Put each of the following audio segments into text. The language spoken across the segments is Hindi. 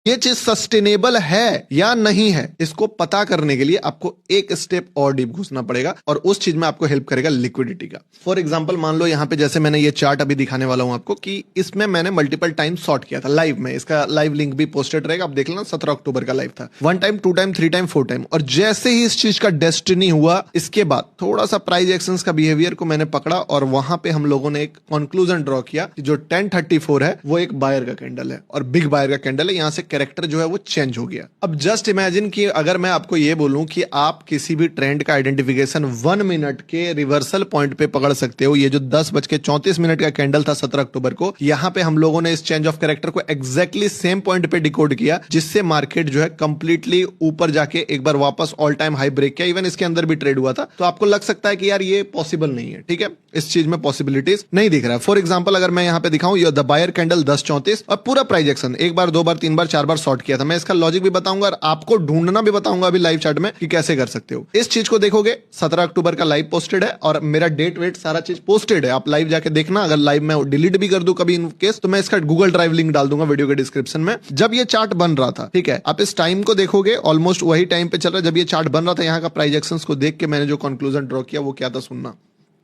ये चीज सस्टेनेबल है या नहीं है, इसको पता करने के लिए आपको एक स्टेप और डीप घुसना पड़ेगा, और उस चीज में आपको हेल्प करेगा लिक्विडिटी का। फॉर एग्जांपल मान लो यहाँ पे जैसे मैंने ये चार्ट अभी दिखाने वाला हूं आपको कि इसमें मैंने मल्टीपल टाइम शॉर्ट किया था लाइव में, इसका लाइव लिंक भी पोस्टेड रहेगा, आप देख लेना। 17 अक्टूबर का लाइव था, 1 टाइम 2 टाइम 3 टाइम 4 टाइम। और जैसे ही इस चीज का डेस्टिनी हुआ, इसके बाद थोड़ा सा प्राइस एक्शंस का बिहेवियर को मैंने पकड़ा और वहां पे हम लोगों ने एक कंक्लूजन ड्रॉ किया कि जो 1034 है वो एक बायर का कैंडल है और बिग बायर का कैंडल है। यहां से कैरेक्टर जो है वो चेंज हो गया। अब जस्ट इमेजिन कि अगर मैं आपको ये बोलूं कि आप किसी भी ट्रेंड का आइडेंटिफिकेशन 1 मिनट के रिवर्सल पॉइंट पे पकड़ सकते हो। ये जो 10:34 का कैंडल था 17 अक्टूबर को, यहां पे हम लोगों ने इस चेंज ऑफ कैरेक्टर को एग्जैक्टली सेम पॉइंट पे डिकोड किया, जिससे मार्केट जो है कंप्लीटली ऊपर जाके एक बार वापस ऑल टाइम हाई ब्रेक किया। इवन इसके अंदर भी ट्रेड हुआ था। तो आपको लग सकता है कि यार ये पॉसिबल नहीं है, ठीक है, इस चीज में पॉसिबिलिटीज नहीं दिख रहा है। फॉर एग्जांपल अगर मैं यहां पे दिखाऊं, ये द बायर कैंडल 10:34 और पूरा प्राइस एक्शन 1 बार 2 बार 3 बार 4 बार शॉर्ट किया था। मैं इसका लॉजिक भी बताऊंगा और आपको ढूंढना भी बताऊंगा अभी लाइव चार्ट में कि कैसे कर सकते हो। इस चीज को देखोगे, 17 अक्टूबर का लाइव पोस्टेड है और मेरा डेट वेट सारा चीज पोस्टेड है। आप लाइव जाके देखना। अगर लाइव में डिलीट भी कर दूं कभी इन केस, तो मैं इसका गूगल ड्राइव लिंक डाल दूंगा वीडियो के डिस्क्रिप्शन में। जब ये चार्ट बन रहा था, ठीक है, आप इस टाइम को देखोगे, ऑलमोस्ट वही टाइम पे चल रहा है जब ये चार्ट बन रहा था। यहाँ का प्राइस एक्शंस को देख के मैंने जो कंक्लूजन ड्रॉ किया वो क्या था, सुनना।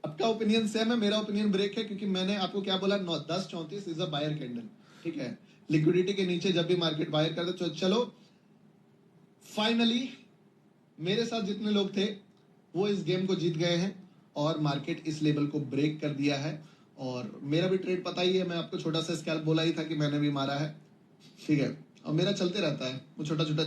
आपका ओपिनियन सेम है, मेरा ओपिनियन ब्रेक है, क्योंकि मैंने आपको क्या बोला, 10:34 इज अ बायर कैंडल, ठीक है। लिक्विडिटी के नीचे जब भी मार्केट बायर करता, तो चलो फाइनली मेरे साथ जितने लोग थे वो इस गेम को जीत गए हैं और मार्केट इस लेवल को ब्रेक कर दिया है। और मेरा भी ट्रेड पता ही है, मैं आपको छोटा सा स्कैल्प बोला ही था कि मैंने भी मारा है, ठीक है, और मेरा चलते रहता है वो छोटा छोटा।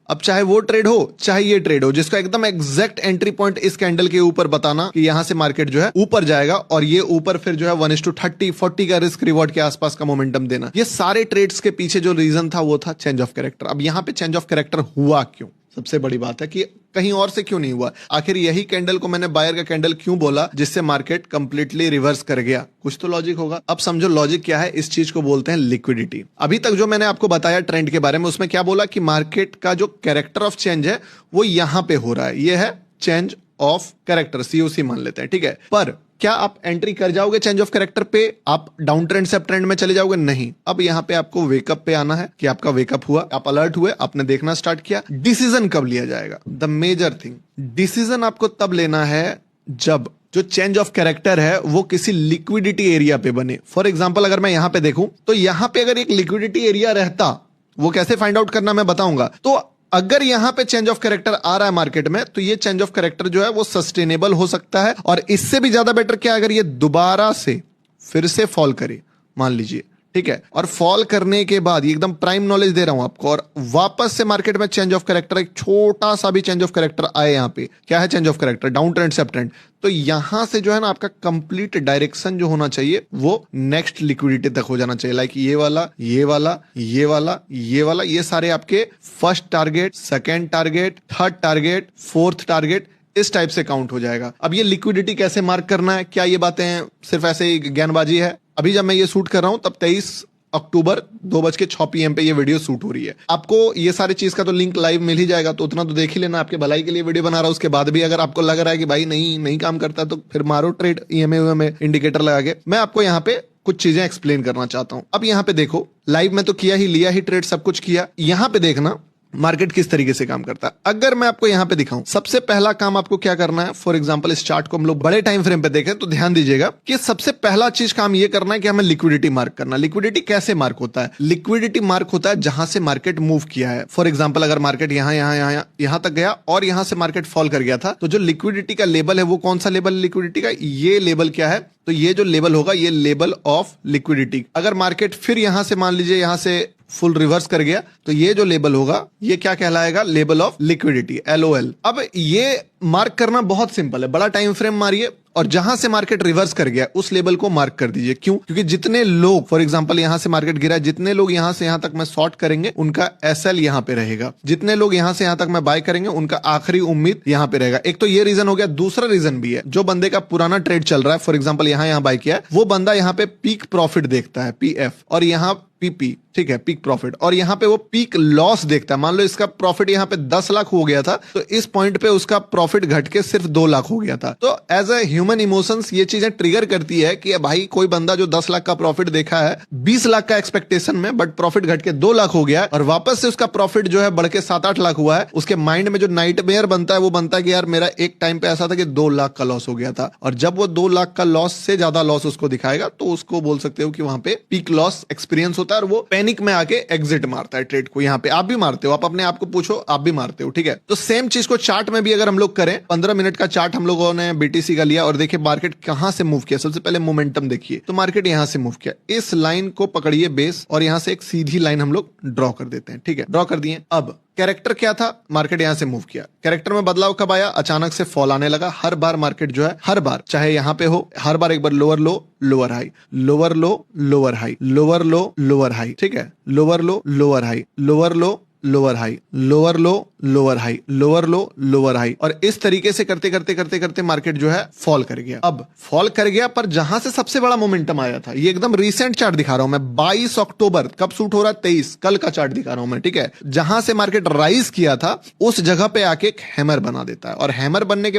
अब चाहे वो ट्रेड हो चाहे ये ट्रेड हो, जिसका एकदम एग्जैक्ट एंट्री पॉइंट इस कैंडल के ऊपर बताना कि यहां से मार्केट जो है ऊपर जाएगा और ये ऊपर फिर जो है 1:30-40 का रिस्क रिवॉर्ड के आसपास का मोमेंटम देना। ये सारे ट्रेड्स के पीछे जो रीजन था वो था चेंज ऑफ कैरेक्टर। अब यहां पे चेंज ऑफ कैरेक्टर हुआ क्यों, सबसे बड़ी बात है कि कहीं और से क्यों नहीं हुआ। आखिर यही कैंडल को मैंने बायर का कैंडल क्यों बोला, जिससे मार्केट कंप्लीटली रिवर्स कर गया। कुछ तो लॉजिक होगा। अब समझो लॉजिक क्या है, इस चीज को बोलते हैं लिक्विडिटी। अभी तक जो मैंने आपको बताया ट्रेंड के बारे में, उसमें क्या बोला कि मार्केट का जो कैरेक्टर ऑफ चेंज है वो यहां पे हो रहा है। ये है चेंज ऑफ कैरेक्टर, COC मान लेते हैं, ठीक है। पर क्या आप एंट्री कर जाओगे चेंज ऑफ कैरेक्टर पे, आप डाउन ट्रेंड से अप ट्रेंड में चले जाओगे? नहीं। अब यहां पे आपको वेकअप पे आना है कि आपका वेकअप हुआ, आप अलर्ट हुए, आपने देखना स्टार्ट किया। डिसीजन कब लिया जाएगा, द मेजर थिंग, डिसीजन आपको तब लेना है जब जो चेंज ऑफ कैरेक्टर है वो किसी लिक्विडिटी एरिया पे बने। फॉर एग्जांपल अगर मैं यहां पे देखूं, तो यहां पे अगर एक लिक्विडिटी एरिया रहता, वो कैसे फाइंड आउट करना मैं बताऊंगा। तो अगर यहां पे चेंज ऑफ कैरेक्टर आ रहा है मार्केट में, तो ये चेंज ऑफ कैरेक्टर जो है वो सस्टेनेबल हो सकता है। और इससे भी ज्यादा बेटर क्या, अगर ये दोबारा से फिर से फॉल करे, मान लीजिए, ठीक है, और फॉल करने के बाद, ये एकदम प्राइम नॉलेज दे रहा हूं आपको, और वापस से मार्केट में चेंज ऑफ कैरेक्टर, एक छोटा सा भी चेंज ऑफ कैरेक्टर आए, यहां पे क्या है change of character, down trend से अप ट्रेंड, तो यहां से जो है ना आपका कंप्लीट डायरेक्शन जो होना चाहिए वो नेक्स्ट लिक्विडिटी तक हो जाना चाहिए। लाइक ये वाला, ये वाला, ये वाला, ये वाला, ये सारे आपके first target, second target, third target, fourth target, इस टाइप से काउंट हो जाएगा। अब ये लिक्विडिटी कैसे मार्क करना है, क्या ये बातें सिर्फ ऐसे ही ज्ञानबाजी है? अभी जब मैं ये शूट कर रहा हूं तब 23 अक्टूबर 2:06 PM पे ये वीडियो शूट हो रही है। आपको ये सारी चीज का तो लिंक लाइव मिल ही जाएगा, तो उतना तो देख ही लेना। आपके भलाई के लिए वीडियो बना रहा हूं, उसके बाद भी अगर आपको लग रहा है कि भाई नहीं काम करता, तो फिर मारो ट्रेड EMA में इंडिकेटर लगा के। मैं आपको यहाँ पे कुछ चीजें एक्सप्लेन करना चाहता हूं। अब यहाँ पे देखो, लाइव में तो किया ही, लिया ही ट्रेड, सब कुछ किया। यहाँ पे देखना मार्केट किस तरीके से काम करता है। अगर मैं आपको यहां पे दिखाऊं, सबसे पहला काम आपको क्या करना है, फॉर एग्जांपल इस चार्ट को हम लोग बड़े टाइम फ्रेम पे देखें तो ध्यान दीजिएगा कि सबसे पहला चीज काम ये करना है कि हमें लिक्विडिटी मार्क करना। लिक्विडिटी कैसे मार्क होता है? लिक्विडिटी मार्क होता है जहां से मार्केट मूव किया है। फॉर एग्जांपल अगर मार्केट यहां तक गया और यहां से मार्केट फॉल कर गया था, तो जो लिक्विडिटी का लेवल है वो कौन सा लेवल लिक्विडिटी का, ये लेवल क्या है, तो ये जो लेवल होगा ये लेवल ऑफ लिक्विडिटी। अगर मार्केट फिर यहां से मान लीजिए यहां से फुल रिवर्स कर गया, तो ये जो लेवल होगा ये क्या कहलाएगा, लेवल ऑफ लिक्विडिटी, LOL। अब ये मार्क करना बहुत सिंपल है, बड़ा टाइम फ्रेम मारिए और जहां से मार्केट रिवर्स कर गया उस लेवल को मार्क कर दीजिए। क्यों? क्योंकि जितने लोग, फॉर एग्जांपल यहां से मार्केट गिरा, जितने लोग यहां से यहां तक मैं शॉर्ट करेंगे उनका SL यहां पे रहेगा, जितने लोग यहां से यहां तक मैं बाय करेंगे उनका आखिरी उम्मीद यहां पे रहेगा। एक तो ये रीजन हो गया। दूसरा रीजन भी है, जो बंदे का पुराना ट्रेड चल रहा है, फॉर एग्जांपल यहां बाय किया है, वो बंदा यहां पे पीक प्रॉफिट देखता है, PF, और यहां पीपी, ठीक है, पीक प्रॉफिट, और यहाँ पे वो पीक लॉस देखता है। मान लो इसका प्रॉफिट यहाँ पे 10 लाख हो गया था, तो इस पॉइंट पे उसका प्रॉफिट घट के सिर्फ 2 लाख हो गया था। तो एज अ ह्यूमन इमोशंस ये चीजें ट्रिगर करती है कि भाई कोई बंदा जो 10 लाख का प्रॉफिट देखा है 20 लाख का एक्सपेक्टेशन में, बट प्रॉफिट घट के 2 लाख हो गया है और वापस से उसका प्रॉफिट जो है बढ़ के 7-8 लाख हुआ है, उसके माइंड में जो नाइटमेयर बनता है वो बनता है कि यार मेरा एक टाइम पे ऐसा था कि 2 लाख का लॉस हो गया था। और जब वो 2 लाख का लॉस से ज्यादा लॉस उसको दिखाएगा तो उसको बोल सकते हो कि वहां पे पीक लॉस एक्सपीरियंस होता है और वो पैनिक में आके एग्जिट मारता है ट्रेड को। यहाँ पे आप भी मारते हो, आप अपने आप को पूछो, आप भी मारते हो, ठीक है। तो सेम चीज को चार्ट में भी अगर हम लोग करें, 15 मिनट का चार्ट हम लोगों ने बीटीसी का लिया और देखिए मार्केट कहां से मूव किया। सबसे पहले मोमेंटम देखिए, तो मार्केट यहां से मूव किया, इस लाइन को पकड़िए बेस और यहां से एक सीधी लाइन हम लोग ड्रॉ कर देते हैं, ठीक है, ड्रॉ कर दिए। अब कैरेक्टर क्या था, मार्केट यहां से मूव किया, कैरेक्टर में बदलाव कब आया, अचानक से फॉल आने लगा। हर बार मार्केट जो है, हर बार चाहे यहां पे हो, हर बार एक बार lower low lower high, lower low lower high, lower low lower high, ठीक है, lower low lower high, lower low lower high, lower low lower high, lower low lower high, और इस तरीके से करते करते करते करते मार्केट जो है फॉल कर गया। अब फॉल कर गया, पर जहां से सबसे बड़ा मोमेंटम आया था, ये एकदम रिसेंट चार्ट दिखा रहा हूं मैं, 22 अक्टूबर, कब शूट हो रहा है, 23, कल का चार्ट दिखा रहा हूं मैं, ठीक है। जहां से मार्केट राइज किया था उस जगह पे आके एक हैमर बना देता है, और हैमर बनने के